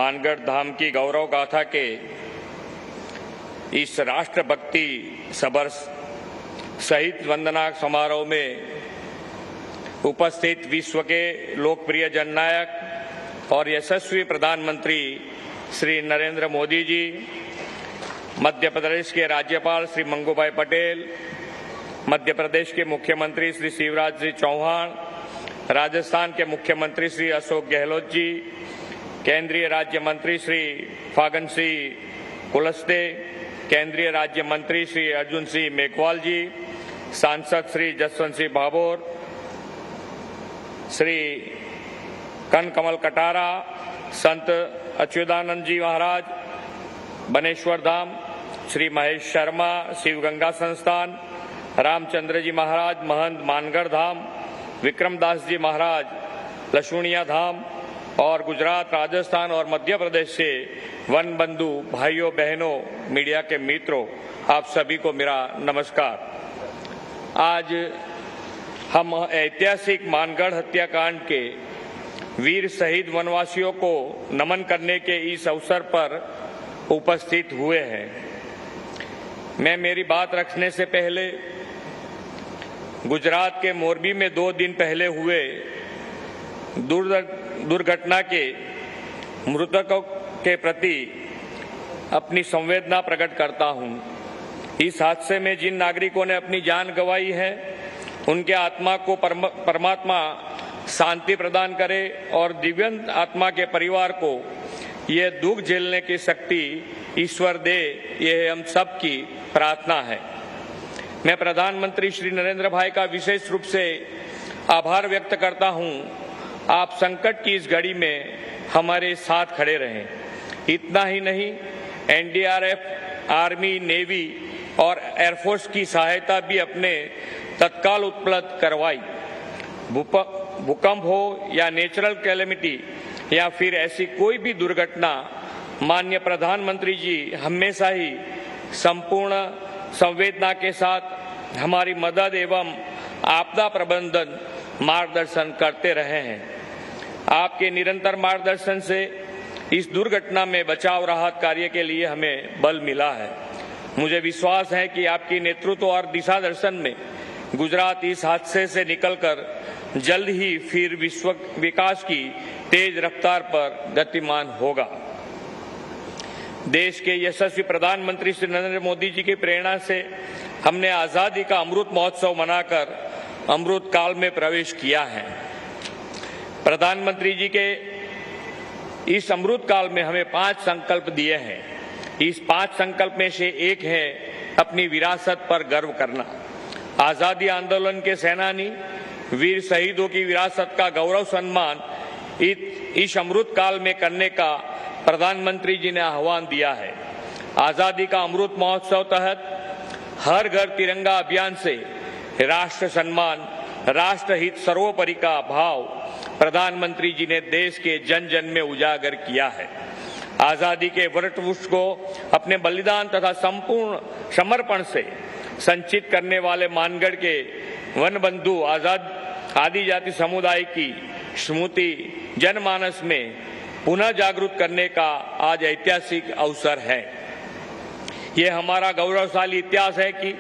मानगढ़ धाम की गौरव गाथा के इस राष्ट्रभक्ति सबर शहीद वंदना समारोह में उपस्थित विश्व के लोकप्रिय जननायक और यशस्वी प्रधानमंत्री श्री नरेंद्र मोदी जी, मध्य प्रदेश के राज्यपाल श्री मंगूभाई पटेल, मध्य प्रदेश के मुख्यमंत्री श्री शिवराज सिंह चौहान, राजस्थान के मुख्यमंत्री श्री अशोक गहलोत जी, केंद्रीय राज्य मंत्री श्री फागन सिंह कुलस्ते, केंद्रीय राज्य मंत्री श्री अर्जुन सिंह मेघवाल जी, सांसद श्री जसवंत सिंह भाभोर, श्री कनकमल कटारा, संत अच्युतानंद जी महाराज बनेश्वर धाम, श्री महेश शर्मा शिव गंगा संस्थान, रामचंद्र जी महाराज महंत मानगढ़ धाम, विक्रमदास जी महाराज लशुनिया धाम और गुजरात, राजस्थान और मध्य प्रदेश से वन बंधु भाइयों बहनों, मीडिया के मित्रों, आप सभी को मेरा नमस्कार। आज हम ऐतिहासिक मानगढ़ हत्याकांड के वीर शहीद वनवासियों को नमन करने के इस अवसर पर उपस्थित हुए हैं। मैं मेरी बात रखने से पहले गुजरात के मोरबी में 2 दिन पहले हुए दुर्घटना के मृतकों के प्रति अपनी संवेदना प्रकट करता हूं। इस हादसे में जिन नागरिकों ने अपनी जान गंवाई है, उनके आत्मा को परमात्मा शांति प्रदान करे और दिव्यांग आत्मा के परिवार को ये दुख झेलने की शक्ति ईश्वर दे, यह हम सब की प्रार्थना है। मैं प्रधानमंत्री श्री नरेंद्र भाई का विशेष रूप से आभार व्यक्त करता हूं। आप संकट की इस घड़ी में हमारे साथ खड़े रहें। इतना ही नहीं, एनडीआरएफ, आर्मी, नेवी और एयरफोर्स की सहायता भी अपने तत्काल उपलब्ध करवाई। भूकंप हो या नेचुरल कैलेमिटी या फिर ऐसी कोई भी दुर्घटना, माननीय प्रधानमंत्री जी हमेशा ही संपूर्ण संवेदना के साथ हमारी मदद एवं आपदा प्रबंधन मार्गदर्शन करते रहे हैं। आपके निरंतर मार्गदर्शन से इस दुर्घटना में बचाव राहत कार्य के लिए हमें बल मिला है। मुझे विश्वास है कि आपकी नेतृत्व और दिशा दर्शन में गुजरात इस हादसे से निकलकर जल्द ही फिर विश्व विकास की तेज रफ्तार पर गतिमान होगा। देश के यशस्वी प्रधानमंत्री श्री नरेंद्र मोदी जी की प्रेरणा से हमने आजादी का अमृत महोत्सव मनाकर अमृत काल में प्रवेश किया है। प्रधानमंत्री जी के इस अमृत काल में हमें 5 संकल्प दिए हैं। इस 5 संकल्प में से एक है अपनी विरासत पर गर्व करना। आजादी आंदोलन के सेनानी वीर शहीदों की विरासत का गौरव सम्मान इस अमृत काल में करने का प्रधानमंत्री जी ने आह्वान दिया है। आजादी का अमृत महोत्सव तहत हर घर तिरंगा अभियान से राष्ट्र सम्मान, राष्ट्र हित सर्वोपरि का भाव प्रधानमंत्री जी ने देश के जन जन में उजागर किया है। आजादी के वटवृक्ष को अपने बलिदान तथा संपूर्ण समर्पण से संचित करने वाले मानगढ़ के वनबंधु आजाद आदिजाति समुदाय की स्मृति जनमानस में पुनः जागृत करने का आज ऐतिहासिक अवसर है। ये हमारा गौरवशाली इतिहास है कि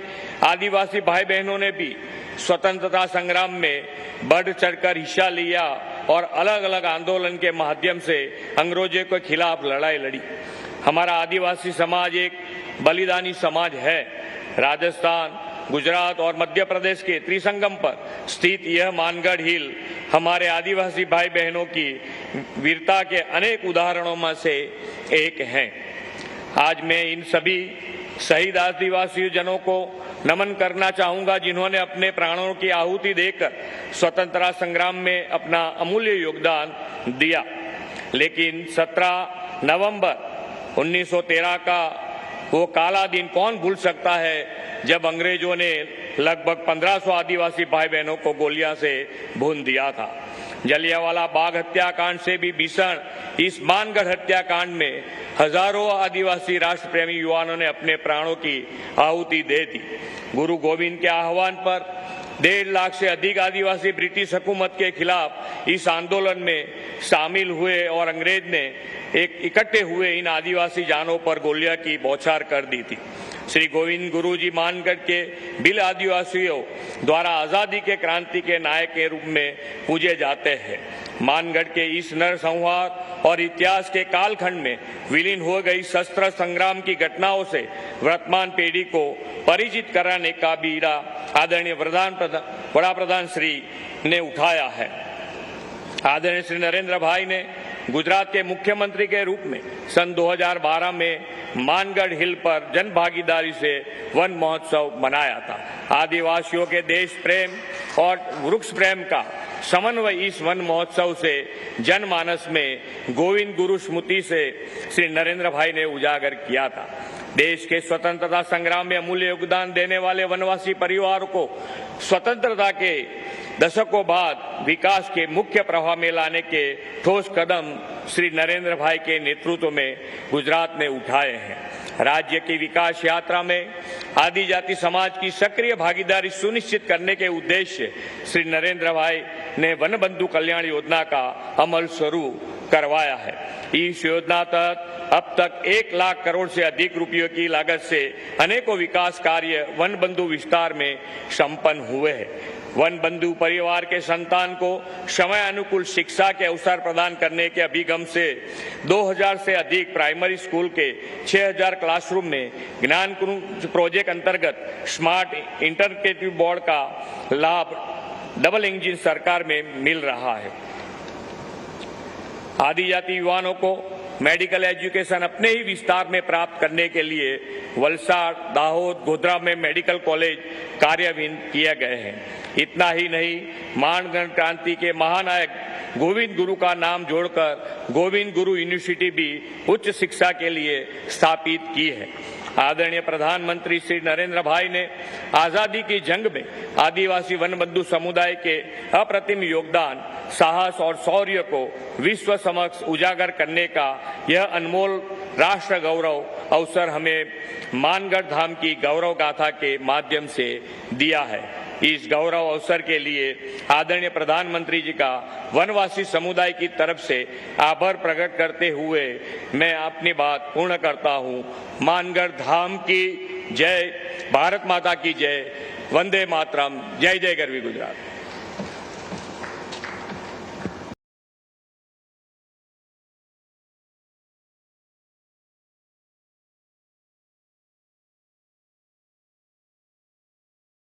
आदिवासी भाई बहनों ने भी स्वतंत्रता संग्राम में बढ़ चढ़कर हिस्सा लिया और अलग अलग आंदोलन के माध्यम से अंग्रेजों के खिलाफ लड़ाई लड़ी। हमारा आदिवासी समाज एक बलिदानी समाज है। राजस्थान, गुजरात और मध्य प्रदेश के त्रिसंगम पर स्थित यह मानगढ़ हिल हमारे आदिवासी भाई बहनों की वीरता के अनेक उदाहरणों में से एक है। आज मैं इन सभी शहीद आदिवासी जनों को नमन करना चाहूंगा, जिन्होंने अपने प्राणों की आहुति देकर स्वतंत्रता संग्राम में अपना अमूल्य योगदान दिया। लेकिन 17 नवंबर 1913 का वो काला दिन कौन भूल सकता है, जब अंग्रेजों ने लगभग 1500 आदिवासी भाई बहनों को गोलियां से भून दिया था। जलियांवाला बाग हत्याकांड से भी भीषण इस मानगढ़ हत्याकांड में हजारों आदिवासी राष्ट्र प्रेमी युवाओं ने अपने प्राणों की आहुति दे दी। गुरु गोविंद के आह्वान पर 1.5 लाख से अधिक आदिवासी ब्रिटिश हुकूमत के खिलाफ इस आंदोलन में शामिल हुए और अंग्रेज ने इकट्ठे हुए इन आदिवासी जानों पर गोलियां की बौछार कर दी थी। श्री गोविंद गुरु जी मानगढ़ के बिल आदिवासियों द्वारा आजादी के क्रांति के नायक के रूप में पूजे जाते हैं। मानगढ़ के इस नरसंहार और इतिहास के कालखंड में विलीन हो गई शस्त्र संग्राम की घटनाओं से वर्तमान पीढ़ी को परिचित कराने का बीड़ा आदरणीय वड़ा प्रधान श्री ने उठाया है। आदरणीय श्री नरेंद्र भाई ने गुजरात के मुख्यमंत्री के रूप में सन 2012 में मानगढ़ हिल पर जन भागीदारी से वन महोत्सव मनाया था। आदिवासियों के देश प्रेम और वृक्ष प्रेम का समन्वय इस वन महोत्सव से जनमानस में गोविंद गुरु स्मृति से श्री नरेंद्र भाई ने उजागर किया था। देश के स्वतंत्रता संग्राम में अमूल्य योगदान देने वाले वनवासी परिवारों को स्वतंत्रता के दशकों बाद विकास के मुख्य प्रवाह में लाने के ठोस कदम श्री नरेंद्र भाई के नेतृत्व में गुजरात ने उठाए हैं। राज्य की विकास यात्रा में आदिजाति समाज की सक्रिय भागीदारी सुनिश्चित करने के उद्देश्य श्री नरेंद्र भाई ने वन बंधु कल्याण योजना का अमल शुरू करवाया है। इस योजना तहत अब तक 1 लाख करोड़ से अधिक रुपयों की लागत से अनेकों विकास कार्य वन बंधु विस्तार में संपन्न हुए हैं। वन बंधु परिवार के संतान को समय अनुकूल शिक्षा के अवसर प्रदान करने के अभिगम से 2000 से अधिक प्राइमरी स्कूल के 6000 क्लासरूम में ज्ञान कुंज प्रोजेक्ट अंतर्गत स्मार्ट इंटरएक्टिव बोर्ड का लाभ डबल इंजन सरकार में मिल रहा है। आदिजाति युवाओं को मेडिकल एजुकेशन अपने ही विस्तार में प्राप्त करने के लिए वलसाड़, दाहोद, गोधरा में मेडिकल कॉलेज कार्यान्वित किए गए हैं। इतना ही नहीं, मानगढ़ क्रांति के महानायक गोविंद गुरु का नाम जोड़कर गोविंद गुरु यूनिवर्सिटी भी उच्च शिक्षा के लिए स्थापित की है। आदरणीय प्रधानमंत्री श्री नरेंद्र भाई ने आजादी की जंग में आदिवासी वन बंधु समुदाय के अप्रतिम योगदान, साहस और शौर्य को विश्व समक्ष उजागर करने का यह अनमोल राष्ट्र गौरव अवसर हमें मानगढ़ धाम की गौरव गाथा के माध्यम से दिया है। इस गौरव अवसर के लिए आदरणीय प्रधानमंत्री जी का वनवासी समुदाय की तरफ से आभार प्रकट करते हुए मैं अपनी बात पूर्ण करता हूं। मानगढ़ धाम की जय, भारत माता की जय, वंदे मातरम, जय जय गरवी गुजरात।